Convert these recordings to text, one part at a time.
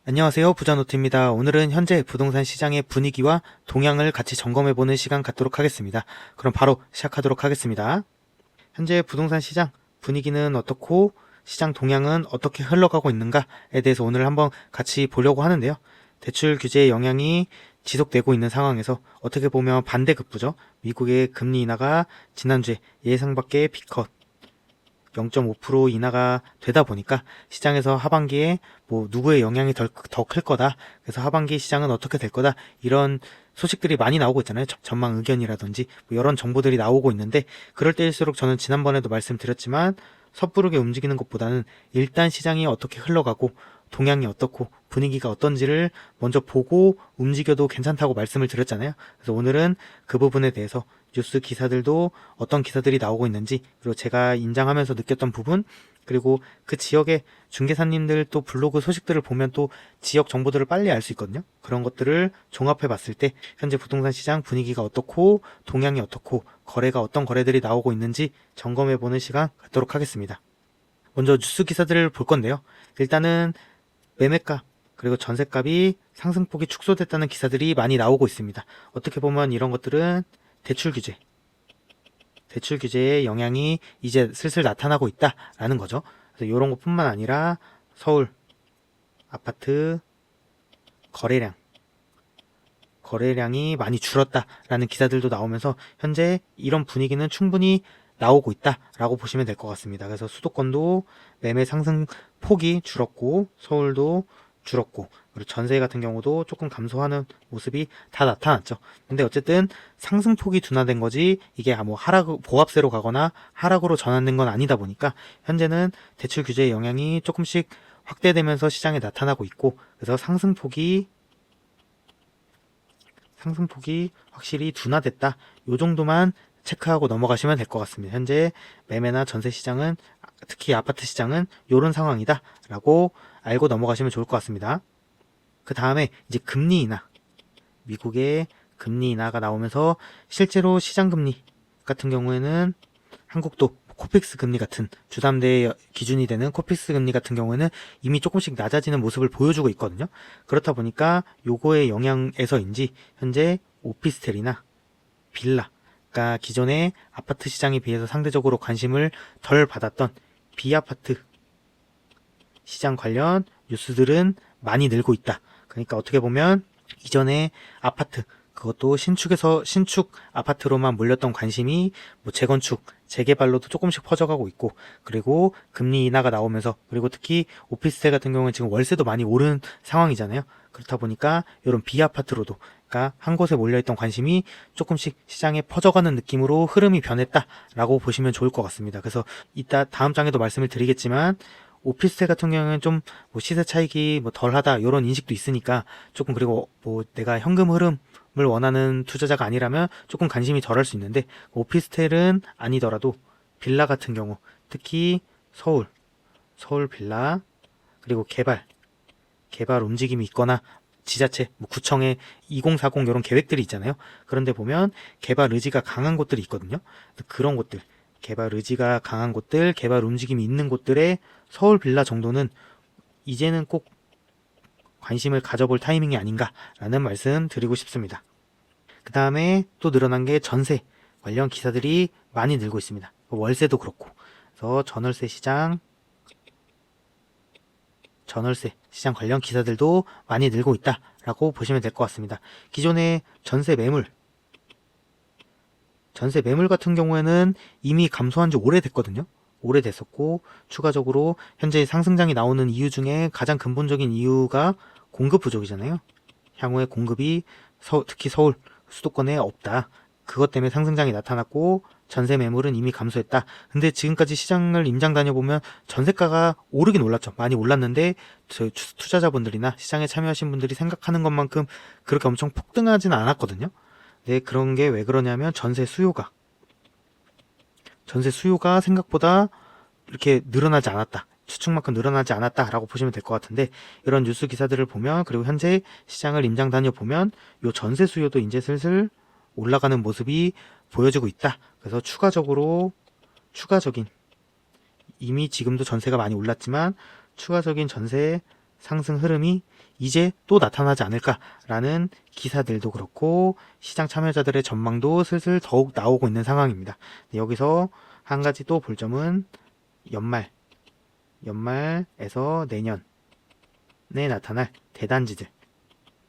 안녕하세요. 부자노트입니다. 오늘은 현재 부동산 시장의 분위기와 동향을 같이 점검해보는 시간 갖도록 하겠습니다. 그럼 바로 시작하도록 하겠습니다. 현재 부동산 시장 분위기는 어떻고 시장 동향은 어떻게 흘러가고 있는가에 대해서 오늘 한번 같이 보려고 하는데요. 대출 규제의 영향이 지속되고 있는 상황에서 어떻게 보면 반대급부죠. 미국의 금리 인하가 지난주에 예상 밖의 B컷 0.5% 인하가 되다 보니까 시장에서 하반기에 뭐 누구의 영향이 더 클 거다. 그래서 하반기 시장은 어떻게 될 거다. 이런 소식들이 많이 나오고 있잖아요. 전망 의견이라든지 뭐 이런 정보들이 나오고 있는데 그럴 때일수록 저는 지난번에도 말씀드렸지만 섣부르게 움직이는 것보다는 일단 시장이 어떻게 흘러가고 동향이 어떻고 분위기가 어떤지를 먼저 보고 움직여도 괜찮다고 말씀을 드렸잖아요. 그래서 오늘은 그 부분에 대해서 뉴스 기사들도 어떤 기사들이 나오고 있는지, 그리고 제가 인장하면서 느꼈던 부분, 그리고 그 지역의 중개사님들 또 블로그 소식들을 보면 또 지역 정보들을 빨리 알 수 있거든요. 그런 것들을 종합해 봤을 때 현재 부동산 시장 분위기가 어떻고 동향이 어떻고 거래가 어떤 거래들이 나오고 있는지 점검해 보는 시간 갖도록 하겠습니다. 먼저 뉴스 기사들을 볼 건데요. 일단은 매매가 그리고 전세값이 상승폭이 축소됐다는 기사들이 많이 나오고 있습니다. 어떻게 보면 이런 것들은 대출 규제의 영향이 이제 슬슬 나타나고 있다라는 거죠. 그래서 이런 것뿐만 아니라 서울 아파트 거래량이 많이 줄었다라는 기사들도 나오면서 현재 이런 분위기는 충분히 나오고 있다라고 보시면 될 것 같습니다. 그래서 수도권도 매매 상승 폭이 줄었고 서울도 줄었고 그리고 전세 같은 경우도 조금 감소하는 모습이 다 나타났죠. 근데 어쨌든 상승폭이 둔화된 거지 이게 뭐 하락 보합세로 가거나 하락으로 전환된 건 아니다 보니까 현재는 대출 규제의 영향이 조금씩 확대되면서 시장에 나타나고 있고 그래서 상승폭이 확실히 둔화됐다. 요 정도만 체크하고 넘어가시면 될 것 같습니다. 현재 매매나 전세 시장은 특히 아파트 시장은 요런 상황이다 라고 알고 넘어가시면 좋을 것 같습니다. 그 다음에 이제 금리 인하, 미국의 금리 인하가 나오면서 실제로 시장 금리 같은 경우에는 한국도 코픽스 금리 같은 주담대 기준이 되는 코픽스 금리 같은 경우에는 이미 조금씩 낮아지는 모습을 보여주고 있거든요. 그렇다 보니까 요거의 영향에서인지 현재 오피스텔이나 빌라, 그러니까 기존의 아파트 시장에 비해서 상대적으로 관심을 덜 받았던 비아파트 시장 관련 뉴스들은 많이 늘고 있다. 그러니까 어떻게 보면 이전에 아파트 그것도 신축 아파트로만 몰렸던 관심이 뭐 재건축, 재개발로도 조금씩 퍼져가고 있고 그리고 금리 인하가 나오면서 그리고 특히 오피스텔 같은 경우는 지금 월세도 많이 오른 상황이잖아요. 그렇다 보니까 이런 비아파트로도 그러니까 한 곳에 몰려있던 관심이 조금씩 시장에 퍼져가는 느낌으로 흐름이 변했다라고 보시면 좋을 것 같습니다. 그래서 이따 다음 장에도 말씀을 드리겠지만 오피스텔 같은 경우는 좀 뭐 시세 차익이 뭐 덜하다 이런 인식도 있으니까 조금 그리고 뭐 내가 현금 흐름을 원하는 투자자가 아니라면 조금 관심이 덜할 수 있는데 오피스텔은 아니더라도 빌라 같은 경우 특히 서울 빌라 그리고 개발 움직임이 있거나 지자체, 뭐 구청의 2040 이런 계획들이 있잖아요. 그런데 보면 개발 의지가 강한 곳들이 있거든요. 그런 곳들, 개발 의지가 강한 곳들, 개발 움직임이 있는 곳들의 서울 빌라 정도는 이제는 꼭 관심을 가져볼 타이밍이 아닌가라는 말씀 드리고 싶습니다. 그 다음에 또 늘어난 게 전세 관련 기사들이 많이 늘고 있습니다. 월세도 그렇고. 그래서 전월세 시장 관련 기사들도 많이 늘고 있다라고 보시면 될 것 같습니다. 기존의 전세 매물 같은 경우에는 이미 감소한 지 오래됐거든요. 오래됐었고 추가적으로 현재 상승장이 나오는 이유 중에 가장 근본적인 이유가 공급 부족이잖아요. 향후에 공급이 특히 서울 수도권에 없다. 그것 때문에 상승장이 나타났고 전세 매물은 이미 감소했다. 근데 지금까지 시장을 임장 다녀보면 전세가가 오르긴 올랐죠. 많이 올랐는데 저희 투자자분들이나 시장에 참여하신 분들이 생각하는 것만큼 그렇게 엄청 폭등하지는 않았거든요. 네, 그런 게 왜 그러냐면 전세 수요가 생각보다 이렇게 늘어나지 않았다. 추측만큼 늘어나지 않았다라고 보시면 될 것 같은데 이런 뉴스 기사들을 보면 그리고 현재 시장을 임장 다녀보면 요 전세 수요도 이제 슬슬 올라가는 모습이 보여지고 있다. 그래서 추가적인 이미 지금도 전세가 많이 올랐지만 추가적인 전세 상승 흐름이 이제 또 나타나지 않을까라는 기사들도 그렇고 시장 참여자들의 전망도 슬슬 더욱 나오고 있는 상황입니다. 여기서 한 가지 또 볼 점은 연말에서 내년에 나타날 대단지들,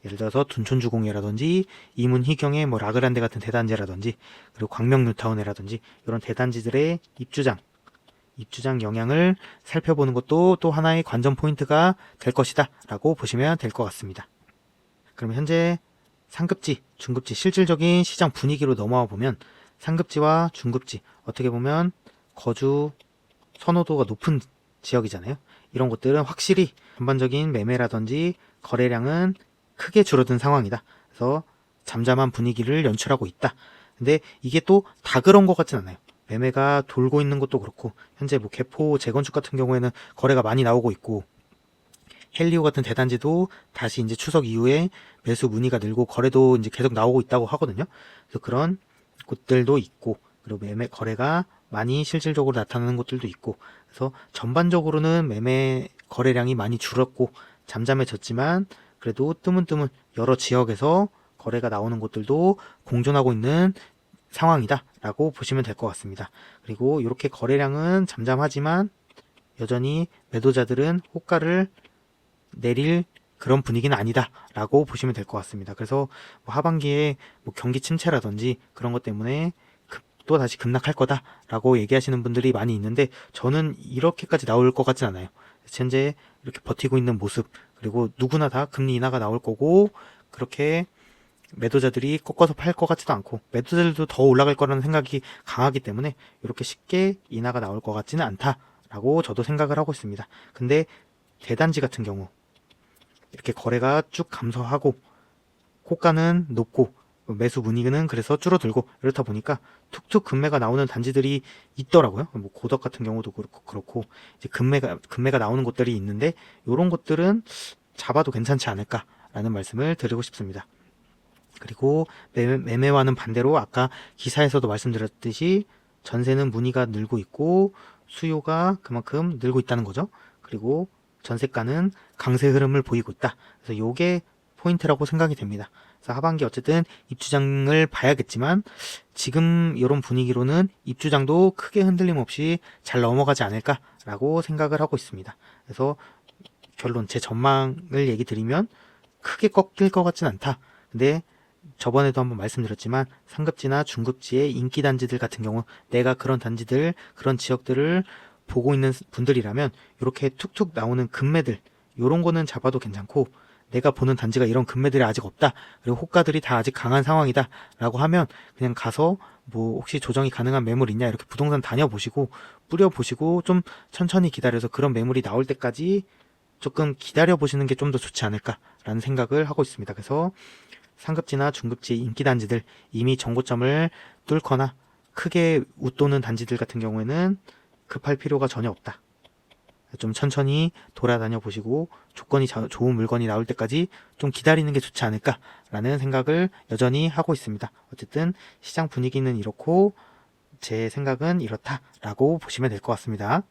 예를 들어서 둔촌주공이라든지 이문희경의 뭐 라그란데 같은 대단지라든지 그리고 광명뉴타운이라든지 이런 대단지들의 입주장 영향을 살펴보는 것도 또 하나의 관전 포인트가 될 것이다 라고 보시면 될 것 같습니다. 그럼 현재 상급지, 중급지 실질적인 시장 분위기로 넘어와 보면 상급지와 중급지 어떻게 보면 거주 선호도가 높은 지역이잖아요. 이런 곳들은 확실히 전반적인 매매라든지 거래량은 크게 줄어든 상황이다. 그래서 잠잠한 분위기를 연출하고 있다. 근데 이게 또 다 그런 것 같진 않아요. 매매가 돌고 있는 것도 그렇고 현재 뭐 개포 재건축 같은 경우에는 거래가 많이 나오고 있고 헬리오 같은 대단지도 다시 이제 추석 이후에 매수 문의가 늘고 거래도 이제 계속 나오고 있다고 하거든요. 그래서 그런 곳들도 있고 그리고 매매 거래가 많이 실질적으로 나타나는 곳들도 있고 그래서 전반적으로는 매매 거래량이 많이 줄었고 잠잠해졌지만 그래도 뜨문뜨문 여러 지역에서 거래가 나오는 곳들도 공존하고 있는 상황이다 라고 보시면 될 것 같습니다. 그리고 이렇게 거래량은 잠잠하지만 여전히 매도자들은 호가를 내릴 그런 분위기는 아니다 라고 보시면 될 것 같습니다. 그래서 뭐 하반기에 뭐 경기 침체라든지 그런 것 때문에 또 다시 급락할 거다 라고 얘기하시는 분들이 많이 있는데 저는 이렇게까지 나올 것 같진 않아요. 현재 이렇게 버티고 있는 모습 그리고 누구나 다 금리 인하가 나올 거고 그렇게 매도자들이 꺾어서 팔 것 같지도 않고 매도자들도 더 올라갈 거라는 생각이 강하기 때문에 이렇게 쉽게 인하가 나올 것 같지는 않다라고 저도 생각을 하고 있습니다. 근데 대단지 같은 경우 이렇게 거래가 쭉 감소하고 호가는 높고 매수 문의는 그래서 줄어들고 이렇다 보니까 툭툭 급매가 나오는 단지들이 있더라고요. 뭐 고덕 같은 경우도 그렇고 이제 급매가 나오는 곳들이 있는데 이런 곳들은 잡아도 괜찮지 않을까라는 말씀을 드리고 싶습니다. 그리고 매매와는 반대로 아까 기사에서도 말씀드렸듯이 전세는 문의가 늘고 있고 수요가 그만큼 늘고 있다는 거죠. 그리고 전세가는 강세 흐름을 보이고 있다. 그래서 요게 포인트라고 생각이 됩니다. 그래서 하반기 어쨌든 입주장을 봐야겠지만 지금 이런 분위기로는 입주장도 크게 흔들림 없이 잘 넘어가지 않을까라고 생각을 하고 있습니다. 그래서 결론 제 전망을 얘기 드리면 크게 꺾일 것 같진 않다. 근데 저번에도 한번 말씀드렸지만 상급지나 중급지의 인기 단지들 같은 경우 내가 그런 단지들 그런 지역들을 보고 있는 분들이라면 이렇게 툭툭 나오는 급매들 요런 거는 잡아도 괜찮고 내가 보는 단지가 이런 급매들이 아직 없다 그리고 호가들이 다 아직 강한 상황이다 라고 하면 그냥 가서 뭐 혹시 조정이 가능한 매물 있냐 이렇게 부동산 다녀보시고 뿌려보시고 좀 천천히 기다려서 그런 매물이 나올 때까지 조금 기다려 보시는 게 좀 더 좋지 않을까라는 생각을 하고 있습니다. 그래서 상급지나 중급지 인기 단지들 이미 정고점을 뚫거나 크게 웃도는 단지들 같은 경우에는 급할 필요가 전혀 없다. 좀 천천히 돌아다녀 보시고 조건이 좋은 물건이 나올 때까지 좀 기다리는 게 좋지 않을까라는 생각을 여전히 하고 있습니다. 어쨌든 시장 분위기는 이렇고 제 생각은 이렇다라고 보시면 될 것 같습니다.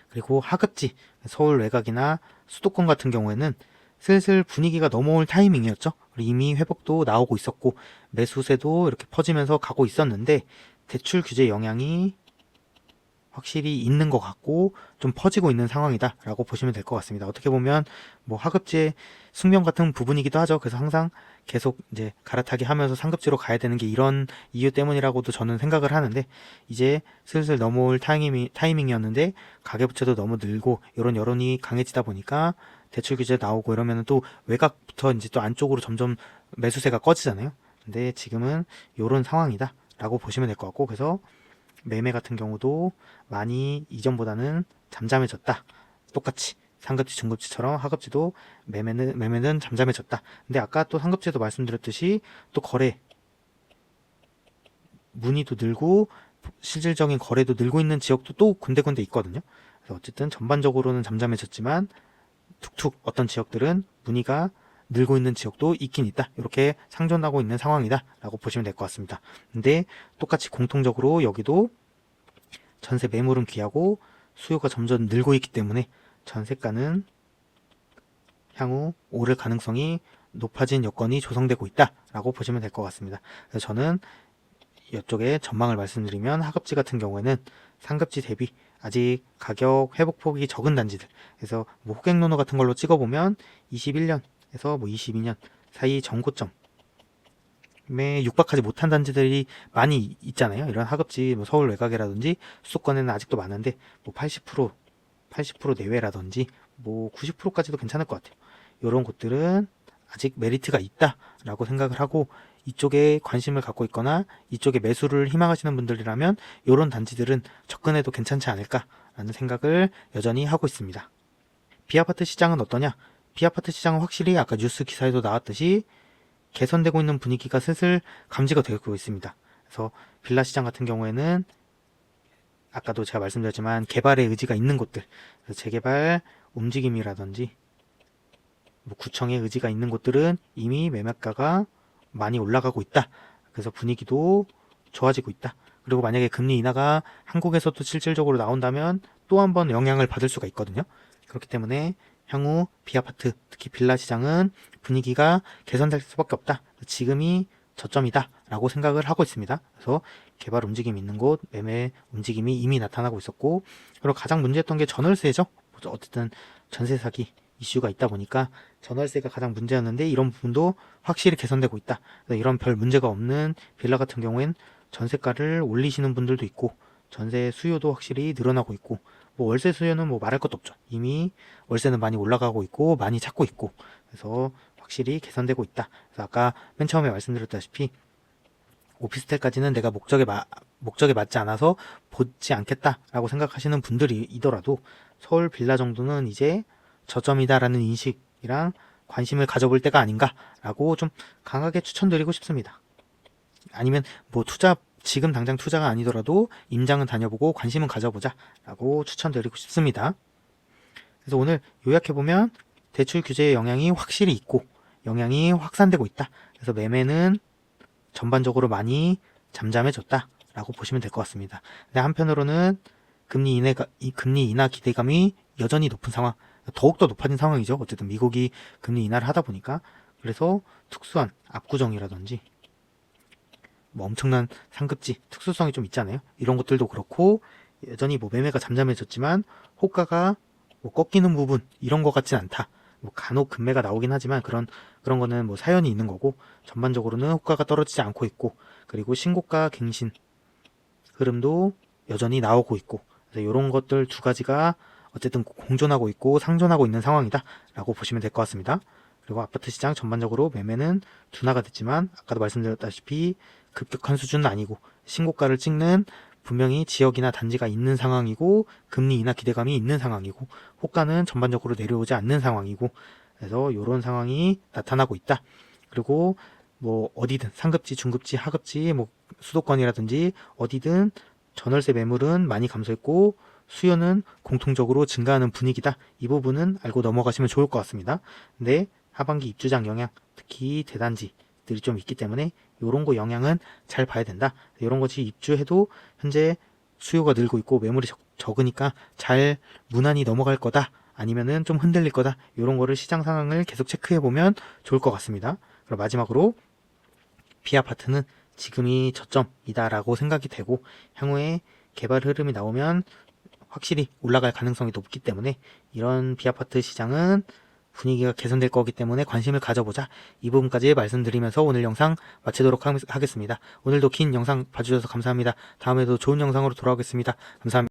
그리고 하급지, 서울 외곽이나 수도권 같은 경우에는 슬슬 분위기가 넘어올 타이밍이었죠. 이미 회복도 나오고 있었고 매수세도 이렇게 퍼지면서 가고 있었는데 대출 규제 영향이 확실히 있는 것 같고 좀 퍼지고 있는 상황이다 라고 보시면 될 것 같습니다. 어떻게 보면 뭐 하급지의 숙명 같은 부분이기도 하죠. 그래서 항상 계속 이제 갈아타기 하면서 상급지로 가야 되는 게 이런 이유 때문이라고도 저는 생각을 하는데 이제 슬슬 넘어올 타이밍이었는데 가계부채도 너무 늘고 이런 여론이 강해지다 보니까 대출 규제 나오고 이러면 또 외곽부터 이제 또 안쪽으로 점점 매수세가 꺼지잖아요. 근데 지금은 이런 상황이다 라고 보시면 될 것 같고 그래서 매매 같은 경우도 많이 이전보다는 잠잠해졌다. 똑같이 상급지, 중급지처럼 하급지도 매매는 잠잠해졌다. 근데 아까 또 상급지에도 말씀드렸듯이 또 거래 문의도 늘고 실질적인 거래도 늘고 있는 지역도 또 군데군데 있거든요. 그래서 어쨌든 전반적으로는 잠잠해졌지만 툭툭 어떤 지역들은 문의가 늘고 있는 지역도 있긴 있다. 이렇게 상존하고 있는 상황이다 라고 보시면 될 것 같습니다. 근데 똑같이 공통적으로 여기도 전세 매물은 귀하고 수요가 점점 늘고 있기 때문에 전세가는 향후 오를 가능성이 높아진 여건이 조성되고 있다라고 보시면 될 것 같습니다. 그래서 저는 이쪽에 전망을 말씀드리면 하급지 같은 경우에는 상급지 대비 아직 가격 회복폭이 적은 단지들, 그래서 뭐 호갱노노 같은 걸로 찍어보면 21년에서 뭐 22년 사이 전고점에 육박하지 못한 단지들이 많이 있잖아요. 이런 하급지 뭐 서울 외곽이라든지 수도권에는 아직도 많은데 뭐 80% 내외라든지 뭐 90%까지도 괜찮을 것 같아요. 이런 곳들은 아직 메리트가 있다라고 생각을 하고 이쪽에 관심을 갖고 있거나 이쪽에 매수를 희망하시는 분들이라면 이런 단지들은 접근해도 괜찮지 않을까라는 생각을 여전히 하고 있습니다. B아파트 시장은 어떠냐? B아파트 시장은 확실히 아까 뉴스 기사에도 나왔듯이 개선되고 있는 분위기가 슬슬 감지가 되고 있습니다. 그래서 빌라 시장 같은 경우에는 아까도 제가 말씀드렸지만 개발의 의지가 있는 곳들, 재개발 움직임이라든지 뭐 구청의 의지가 있는 곳들은 이미 매매가가 많이 올라가고 있다. 그래서 분위기도 좋아지고 있다. 그리고 만약에 금리 인하가 한국에서도 실질적으로 나온다면 또 한 번 영향을 받을 수가 있거든요. 그렇기 때문에 향후 B아파트, 특히 빌라 시장은 분위기가 개선될 수밖에 없다. 지금이 저점이다 라고 생각을 하고 있습니다. 그래서 개발 움직임이 있는 곳, 매매 움직임이 이미 나타나고 있었고, 그리고 가장 문제였던 게 전월세죠. 어쨌든 전세 사기 이슈가 있다 보니까 전월세가 가장 문제였는데 이런 부분도 확실히 개선되고 있다. 이런 별 문제가 없는 빌라 같은 경우엔 전세가를 올리시는 분들도 있고 전세 수요도 확실히 늘어나고 있고, 뭐 월세 수요는 뭐 말할 것도 없죠. 이미 월세는 많이 올라가고 있고 많이 찾고 있고, 그래서 확실히 개선되고 있다. 그래서 아까 맨 처음에 말씀드렸다시피 오피스텔까지는 내가 목적에 맞지 않아서 보지 않겠다라고 생각하시는 분들이더라도 서울 빌라 정도는 이제 저점이다라는 인식이랑 관심을 가져볼 때가 아닌가라고 좀 강하게 추천드리고 싶습니다. 아니면 뭐 지금 당장 투자가 아니더라도 임장은 다녀보고 관심은 가져보자라고 추천드리고 싶습니다. 그래서 오늘 요약해보면 대출 규제의 영향이 확실히 있고 영향이 확산되고 있다. 그래서 매매는 전반적으로 많이 잠잠해졌다라고 보시면 될 것 같습니다. 근데 한편으로는 금리 인하 기대감이 여전히 높은 상황, 더욱더 높아진 상황이죠. 어쨌든 미국이 금리 인하를 하다 보니까. 그래서 특수한 압구정이라든지 뭐 엄청난 상급지 특수성이 좀 있잖아요. 이런 것들도 그렇고 여전히 뭐 매매가 잠잠해졌지만 호가가 뭐 꺾이는 부분 이런 것 같진 않다. 뭐 간혹 급매가 나오긴 하지만 그런 거는 뭐 사연이 있는 거고, 전반적으로는 호가가 떨어지지 않고 있고, 그리고 신고가 갱신 흐름도 여전히 나오고 있고, 그래서 이런 것들 두 가지가 어쨌든 공존하고 있고 상존하고 있는 상황이다 라고 보시면 될 것 같습니다. 그리고 아파트 시장 전반적으로 매매는 둔화가 됐지만 아까도 말씀드렸다시피 급격한 수준은 아니고 신고가를 찍는 분명히 지역이나 단지가 있는 상황이고 금리 인하 기대감이 있는 상황이고 호가는 전반적으로 내려오지 않는 상황이고, 그래서 이런 상황이 나타나고 있다. 그리고 뭐 어디든 상급지, 중급지, 하급지, 뭐 수도권이라든지 어디든 전월세 매물은 많이 감소했고 수요는 공통적으로 증가하는 분위기다. 이 부분은 알고 넘어가시면 좋을 것 같습니다. 근데 하반기 입주장 영향, 특히 대단지들이 좀 있기 때문에 이런 거 영향은 잘 봐야 된다. 이런 것이 입주해도 현재 수요가 늘고 있고 매물이 적으니까 잘 무난히 넘어갈 거다. 아니면은 좀 흔들릴 거다. 이런 거를 시장 상황을 계속 체크해 보면 좋을 것 같습니다. 그럼 마지막으로 B아파트는 지금이 저점이다라고 생각이 되고 향후에 개발 흐름이 나오면 확실히 올라갈 가능성이 높기 때문에 이런 B아파트 시장은 분위기가 개선될 거기 때문에 관심을 가져보자. 이 부분까지 말씀드리면서 오늘 영상 마치도록 하겠습니다. 오늘도 긴 영상 봐주셔서 감사합니다. 다음에도 좋은 영상으로 돌아오겠습니다. 감사합니다.